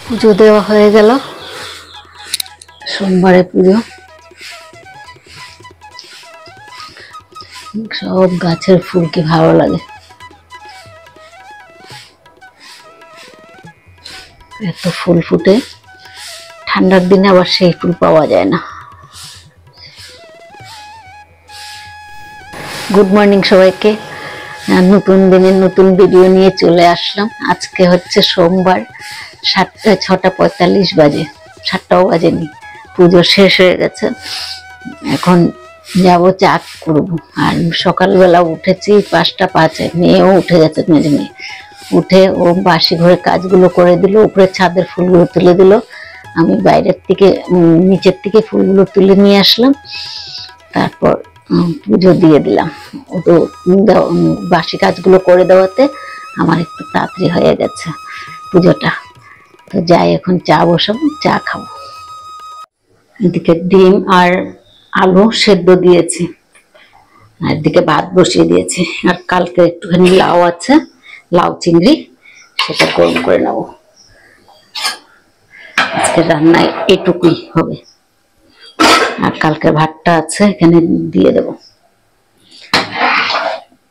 পুজো দেওয়া হয়ে গেল, সোমবারে পুজো। সব গাছের ফুল কি ভালো লাগে, এত ফুল ফুটে। ঠান্ডার দিনে আবার সেই ফুল পাওয়া যায় না। গুড মর্নিং সবাইকে, নতুন দিনের নতুন ভিডিও নিয়ে চলে আসলাম। আজকে হচ্ছে সোমবার, 6:45 বাজে, 7টাও বাজেনি, পুজো শেষ হয়ে গেছে। এখন যাবো চা করবো। আর সকালবেলা উঠেছি 5:05, মেয়েও উঠে গেছে, মেজে মেয়ে উঠে ও বাসি ঘরে কাজগুলো করে দিল, উপরে ছাদের ফুলগুলো তুলে দিল, আমি বাইরের থেকে নিচের থেকে ফুলগুলো তুলে নিয়ে আসলাম, তারপর পুজো দিয়ে দিলাম। ও তো বাসি কাজগুলো করে দেওয়াতে আমার একটু তাড়াতাড়ি হয়ে গেছে পুজোটা। তো যাই, এখন চা বসাবো, চা খাবো। এদিকে ডিম আর আলু সেদ্ধ দিয়েছি, আর এদিকে ভাত বসিয়ে দিয়েছি। আর কালকে একটুখানি লাউ আছে, লাউ চিংড়ি, সেটা গরম করে নেবো। আজকে রান্নায় এটুকুই হবে, আর কালকে ভাতটা আছে, এখানে দিয়ে দেব।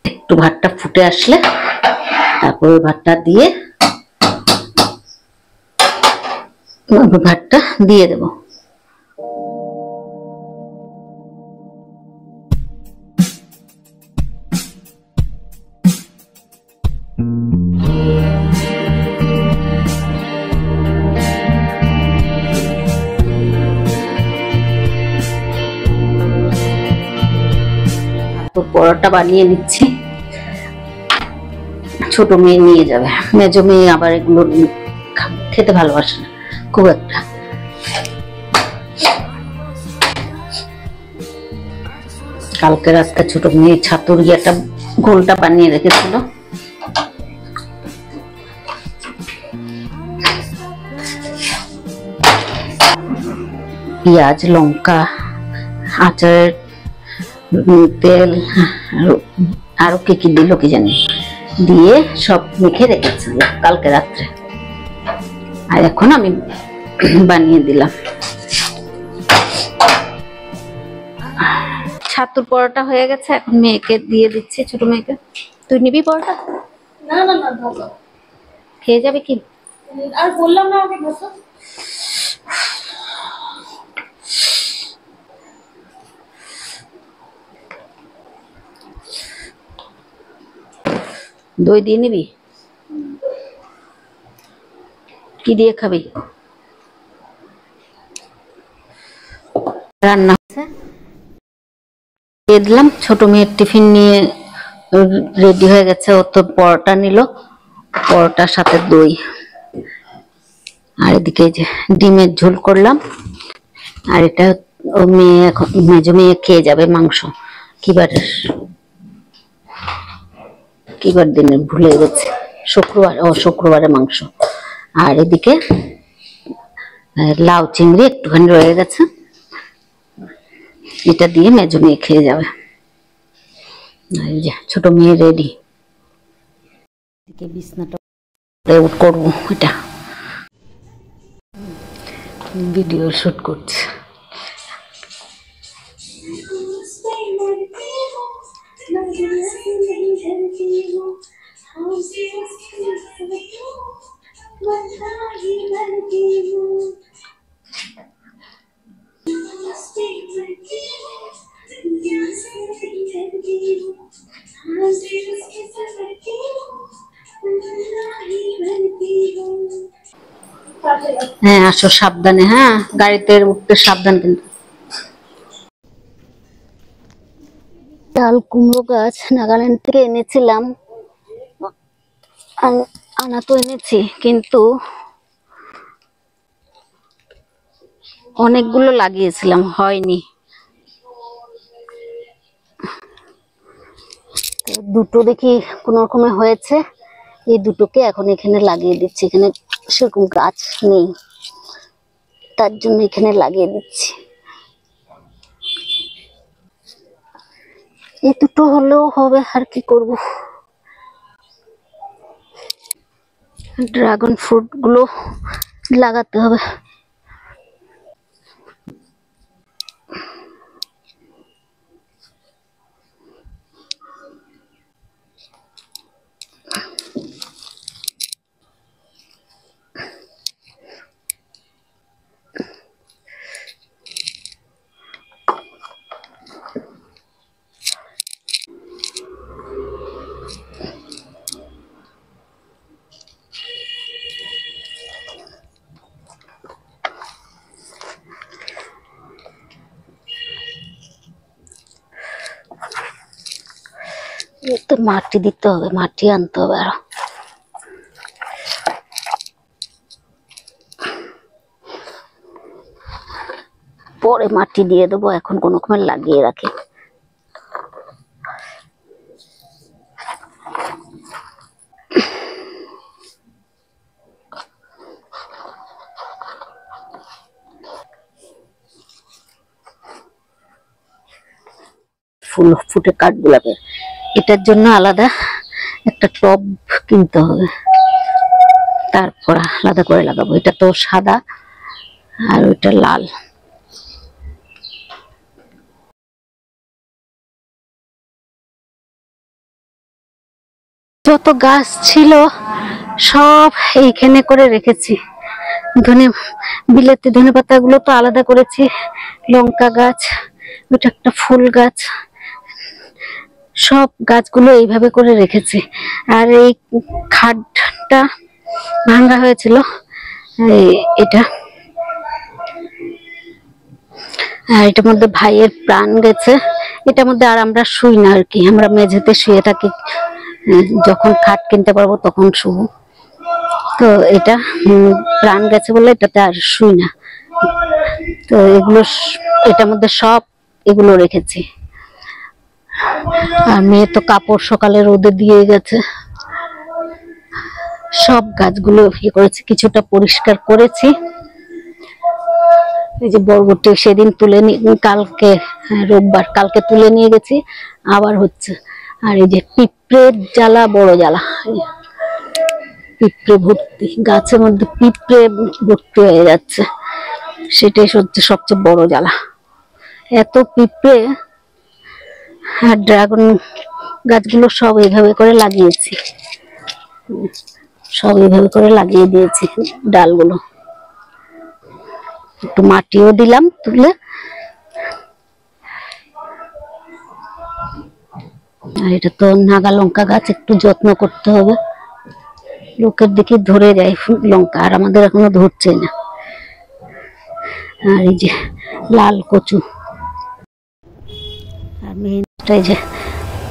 একটু ভাতটা ফুটে আসলে তারপরে ভাতটা দিয়ে ভাতটা দিয়ে দেব। পরোটা বানিয়ে নিচ্ছি, ছোট মেয়ে নিয়ে যাবে, মেজো মেয়ে আবার এগুলো খেতে ভালোবাসে না খুব একটা। কালকে রাতে ছোট মেয়ে ছাতুর একটা গোলটা বানিয়ে রেখেছিল, পেঁয়াজ লঙ্কা আচারের তেল আরো কি কি দিল কি জানি, দিয়ে সব মেখে রেখেছে কালকে রাত্রে। আর এখন আমি বানিয়ে দিলাম। ছাতুর পরোটা হয়ে গেছে, এখন মেয়েকে দিয়ে দিচ্ছি, ছোট মেয়েকে। তুই নিবি পরোটা? না না না, ভালো খেয়ে যাবে কি? আর বললাম না আমাকে ভালো। দই দিয়ে নিবি? কি দিয়ে খাবি? রান্না দিয়ে দিলাম, ছোট মেয়ের টিফিন নিয়ে রেডি হয়ে গেছে। ও তো পরোটা নিল, পরোটার সাথে দই। আর এদিকে যে ডিমের ঝোল করলাম, আর এটা ও মেয়ে এখন মেজো মেয়ে খেয়ে যাবে মাংস। কিবার দিনে ভুলে গেছে, শুক্রবার, শুক্রবারে মাংস। আর এদিকে লাউ চিংড়ি একটুখানি রয়ে গেছে, এটা দিয়ে মেজো মেয়ে খেয়ে যাবে। এই যে ছোট মেয়ে রেডি, বিছনাটা করবো, এটা ভিডিও শুট করছে। হ্যাঁ আসো সাবধানে, হ্যাঁ গাড়িতে উঠতে সাবধান। কিন্তু ডাল কুমড়ো গাছ নাগাল্যান্ড থেকে এনেছিলাম, আনা তো এনেছি কিন্তু অনেকগুলো লাগিয়েছিলাম, হয়নি। দুটো দেখি কোন রকমে হয়েছে, এই দুটোকে এখন এখানে লাগিয়ে দিচ্ছি। এখানে সেরকম গাছ নেই, তার জন্য এখানে লাগিয়ে দিচ্ছি। এই দুটো হলেও হবে, আর কি করব। ড্রাগন ফ্রুট গুলো লাগাতে হবে। তো মাটি দিতে হবে, মাটি আনতে হবে আরো। পরে মাটি দিয়ে দেবো, এখন কোনো রকমে লাগিয়ে রাখি। ফুল ফুটে কাঠগোলাপের, এটার জন্য আলাদা একটা টব কিনতে হবে, তারপর আলাদা করে লাগাবো। এটা তো সাদা আর ওইটা লাল। যত গাছ ছিল সব এইখানে করে রেখেছি। বিলেতি ধনে পাতা গুলো তো আলাদা করেছি, লঙ্কা গাছ, ওইটা একটা ফুল গাছ, সব গাছগুলো এইভাবে করে রেখেছি। আর এই খাটটা ভাঙা হয়েছিল, এটা আর এটার মধ্যে ভাইয়ের প্রাণ গেছে। এটার মধ্যে আর আমরা শুই না আর কি, আমরা মেঝেতে শুয়ে থাকি। যখন খাট কিনতে পারবো তখন শুব। তো এটা প্রাণ গেছে বলে এটাতে আর শুই না। তো এগুলো এটার মধ্যে সব এগুলো রেখেছি। আর মেয়ে তো কাপড় সকালে রোদে দিয়ে গেছে। সব গাছগুলো ইয়ে করেছি, কিছুটা পরিষ্কার করেছি। এই যে বরবটি সেদিন তুলে কালকে রোববার, কালকে তুলে নিয়ে গেছি, আবার হচ্ছে। আর এই যে পিঁপড়ের জ্বালা, বড় জ্বালা, পিঁপড়ে ভর্তি, গাছের মধ্যে পিঁপড়ে ভর্তি হয়ে যাচ্ছে, সেটাই হচ্ছে সবচেয়ে বড় জ্বালা। এত পিঁপড়ে। আর ড্রাগন গাছগুলো সব এইভাবে করে লাগিয়েছি, সব এইভাবে করে লাগিয়ে দিয়েছি ডালগুলো। একটু মাটিও দিলাম তুলে। আর এটা তো নাগা লঙ্কা গাছ, একটু যত্ন করতে হবে। লোকের দিকে ধরে যায় লঙ্কা, আর আমাদের এখনো ধরছে না। আর এই যে লাল কচু, আর মেহেন্দিটা, এই যে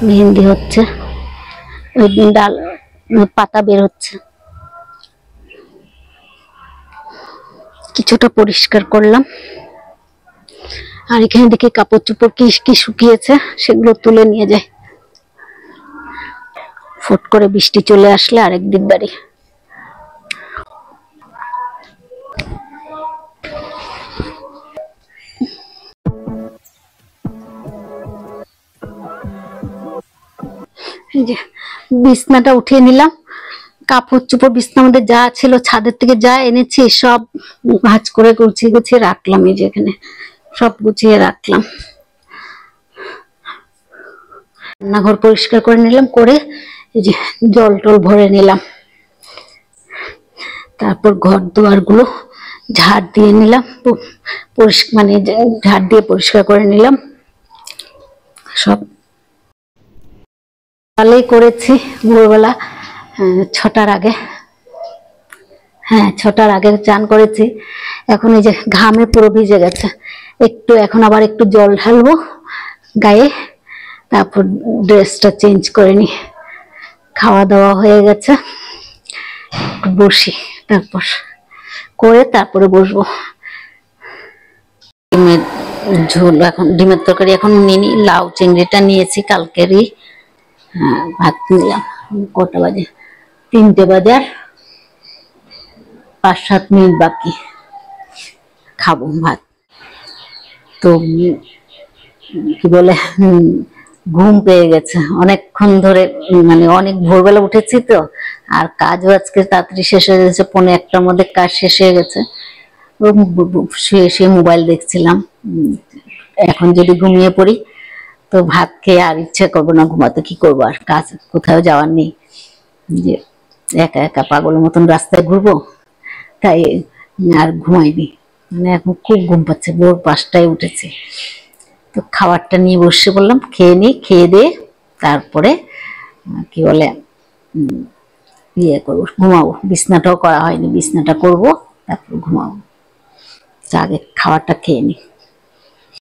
মেহেন্দি হচ্ছে, ওই ডাল পাতা বের হচ্ছে। কিছুটা পরিষ্কার করলাম। আর এখানে দেখি কাপড় চোপড় কি কি শুকিয়েছে, সেগুলো তুলে নিয়ে যায়। ফট করে বৃষ্টি চলে আসলে আরেকদিন বাড়ি। এই যে বিছনাটা উঠিয়ে নিলাম, কাপড় চোপড় বিছনার মধ্যে যা ছিল ছাদের থেকে যা এনেছি সব ভাঁজ করে গুছিয়ে গুছিয়ে রাখলাম। এই যে এখানে সব গুছিয়ে রাখলাম। রান্নাঘর পরিষ্কার করে নিলাম, করে এই যে জল টল ভরে নিলাম। তারপর ঘর দুয়ার গুলো ঝাড় দিয়ে নিলাম, মানে ঝাড় দিয়ে পরিষ্কার করে নিলাম সব। সকালেই করেছি ভোরবেলা, 6টার আগে। হ্যাঁ, 6টার আগে চান করেছি। এখন এই যে ঘামে পুরো ভিজে গেছে, একটু এখন আবার একটু জল ঢালবো গায়ে, তারপর ড্রেসটা চেঞ্জ করে নি, খাওয়া দাওয়া হয়ে গেছে, একটু বসি, তারপর করে তারপরে বসবো। ডিমের ঝোল, এখন ডিমের তরকারি এখন নিনি, লাউ চিংড়িটা নিয়েছি কালকেরই। ভাত নিলাম, কটা বাজে, 3টে বাজে, আর 5-7 মিনিট বাকি খাবো ভাত। তো কি বলে, ঘুম পেয়ে গেছে অনেকক্ষণ ধরে, মানে অনেক ভোরবেলা উঠেছি তো, আর কাজও আজকে তাড়াতাড়ি শেষ হয়ে গেছে, 1:45টার মধ্যে কাজ শেষ হয়ে গেছে। শুয়ে শুয়ে মোবাইল দেখছিলাম। এখন যদি ঘুমিয়ে পড়ি তো ভাত খেয়ে আর ইচ্ছে করবো না ঘুমাতে, কি করবো, আর কাজ কোথাও যাওয়ার নেই, যে একা একা পাগলের মতন রাস্তায় ঘুরবো, তাই আর ঘুমাইনি। মানে এখন খুব ঘুম পাচ্ছে, ভোর 5টায় উঠেছি। তো খাবারটা নিয়ে বসে বললাম, খেয়ে নিই, খেয়ে দিয়ে তারপরে কি বলে ইয়ে করবো, ঘুমাবো। বিছনাটাও করা হয়নি, বিছনাটা করবো, তারপর ঘুমাবো। আগে খাবারটা খেয়ে নিই।